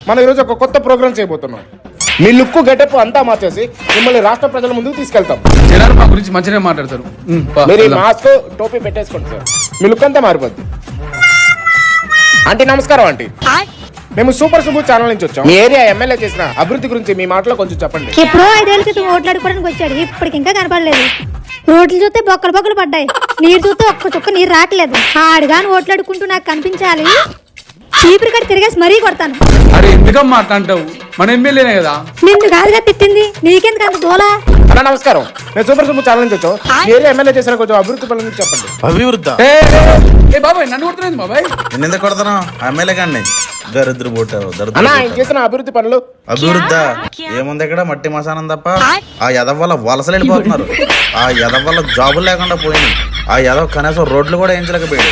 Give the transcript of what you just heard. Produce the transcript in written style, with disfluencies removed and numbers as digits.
మనం ఈరోజు ఒక కొత్త ప్రోగ్రామ్ చేయబోతున్నాం. మీ లుక్ గెటప్ అంతా మార్చేసి మిమ్మల్ని రాష్ట్ర ప్రజల ముందుకు తీసుకెళ్తాం. జనాలు మా గురించి మంచిగా మాట్లాడతారు. మీరు మాస్క్ టోపీ పెట్టేసుకోండి సార్, మీ లుక్ అంతా మారిపోద్ది. ఆంటీ నమస్కారం. ఆంటీ మేము సూపర్ సుబ్బు ఛానల్ నుంచి వచ్చాం. మీ ఏరియా ఎమ్మెల్యే చేసిన అభివృద్ధి గురించి మీ మాటలో కొంచెం చెప్పండి. ఎప్పుడో 5 ఏళ్ల క్రితం ఓట్లాడుకోవడానికి వచ్చాడు, ఇప్పటికి ఇంకా కనపడలేదు. రోడ్లు చూస్తే బొక్కలు పడ్డాయి, నీరు చూస్తే ఒక్క చుక్క నీరు రావట్లేదు. ఆడుగాని ఓట్లాడుకుంటూ నాకు కనిపించాలి, చీపురు కట్టి తిరిగేసి మరీ కొడతాను. అరే ఎందుకమ్మా అట్లా అంటావు? మన ఎమ్మెల్యేనే కదా. నిన్ను కాదుగా తిట్టింది, నీకెందుకు అంత దోలా? అన్న నమస్కారం, నేను సూపర్ సుబ్బు ఛానల్ నుంచి వచ్చాం. మీ ఏరియా ఎమ్మెల్యే చేసిన కొంచెం అభివృద్ధి పనుల గురించి చెప్పండి. అభివృద్ధి ఏ బాబాయ్ నన్ను కొడుతున్నాను బాబాయ్. నేను ఎందుకు కొడతాను? ఎమ్మెల్యే గాండి దరిద్ర పోటావు అన్న ఆయన చేసిన అభివృద్ధి పనులు. అభివృద్ధి ఏముంది ఇక్కడ? మట్టి మసానం తప్ప. ఆ యదవ వల్ల వలసలు వెళ్ళిపోతున్నారు, ఆ యదవ వల్ల జాబులు లేకుండా పోయినాయి, ఆ యదవ కనీసం రోడ్లు కూడా వేయించలేకపోయాడు.